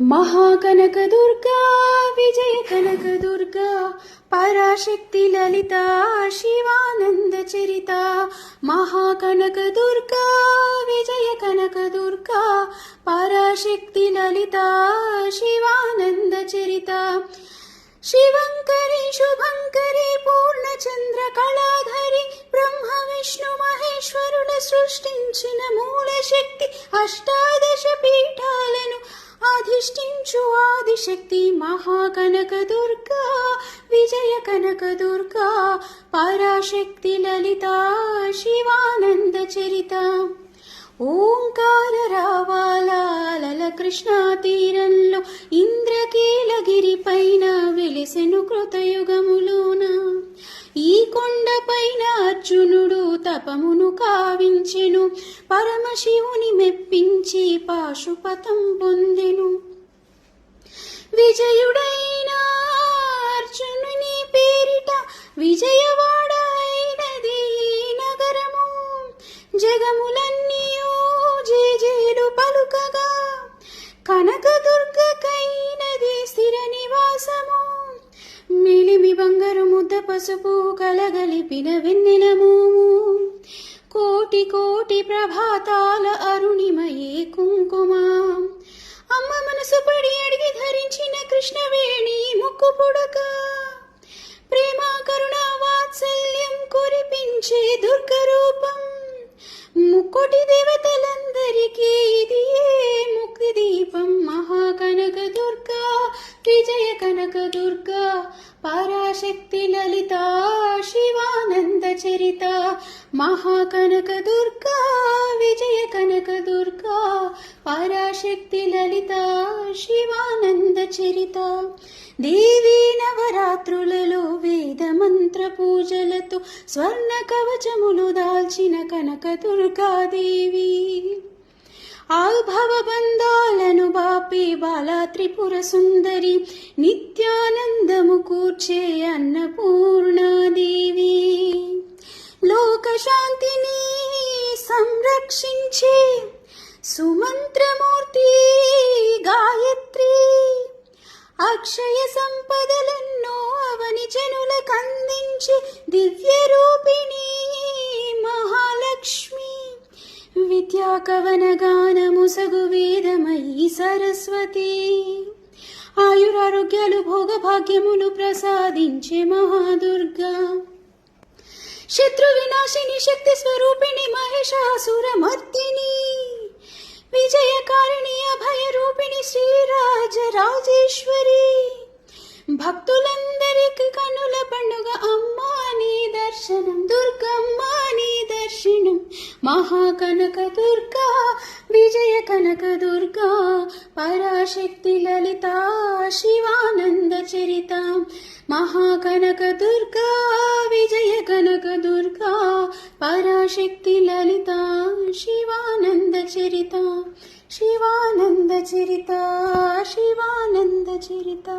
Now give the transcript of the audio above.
महाकनक दुर्गा विजय कनक दुर्गा पराशक्ति ललिता शिवानंद चरिता। महाकनक दुर्गा विजय कनक दुर्गा पराशक्ति ललिता शिवानंद चरिता। शिवंकरी शुभंकरी पूर्णचंद्र कलाधरी ब्रह्म विष्णु महेश्वरुల సృష్టించిన మూల శక్తి అష్టాదశ పీఠాలను అధిష్ఠించు ఆదిశక్తి మహాకనక దుర్గా విజయ కనక దుర్గా పరాశక్తి లలితా శివానంద చరిత। ఓంకార రావాల కృష్ణా తీరంలో ఇంద్రకీలగిరి పైన వెలిసెను కృతయుగములోన। ఈ కొండపైన అర్జునుడు తపమును కావించెను, పరమశివుని మెప్పించి పాశుపతం పొందెను। విజయుడైన అర్జునుని పేరిట విజయవాడ అయినది ఈ నగరము। జగములన్నీయు జేజేలు పలుకగా కనకదుర్గకైనది స్థిర నివాసము। మేలిమి బంగారు ముద్ద పసుపు కలగలిపిన వెన్నెల మోము, కోటి కోటి ప్రభాతాల అరుణిమయే కుంకుమ। అమ్మ మనసు పడి అడిగి ధరించిన కృష్ణవేణి ముక్కు పుడక, ప్రేమ కరుణ వాత్సల్యం కురిపించే దుర్గ రూపం। ముక్కోటి దేవతలందరికీ ఇది ముక్తి దీపం। మహాకనక దుర్గా విజయ కనక దుర్గా పరాశక్తి లలితా శివానంద చరిత। మహాకనక దుర్గా విజయ కనక దుర్గా పరాశక్తి లలితా శివానంద చరిత। దేవీ నవరాత్రులలో వేద మంత్ర పూజలతో స్వర్ణ కవచములు దాల్చిన కనక దుర్గాదేవి, ఆభవ బంధాలను బాపే బాలా త్రిపుర సుందరి, నిత్యానందము కూర్చే అన్నపూర్ణాదేవి, లోక శాంతిని సంరక్షించే సుమంత్రమూర్తి గాయత్రి, అక్షయ సంపదలెన్నో అవని జనులకు అందించి దివ్య రూపిణి మహాలక్ష్మి, విద్యా కవన గానము సగు వేదమయీ సరస్వతి, ఆయురారోగ్యాలు భోగ భాగ్యములు ప్రసాదించే మహాదుర్గా, శత్రు వినాశిని శక్తి స్వరూపిణి మహిషాసుర మర్దిని, విజయకారిణి అభయ రూపిణి శ్రీరాజ రాజేశ్వరి, భక్తులందరికి కనుల పండుగ అమ్మా నీ దర్శనం, దుర్గమ్మా నీ దర్శనం। మహాకనక దుర్గా విజయ కనక దుర్గా పరాశక్తి లలితా శివానంద చరిత। మహాకనక దుర్గా విజయ కనక దుర్గా పరాశక్తి లలితా శివానంద చరిత। శివానంద చరిత శివానంద చరిత।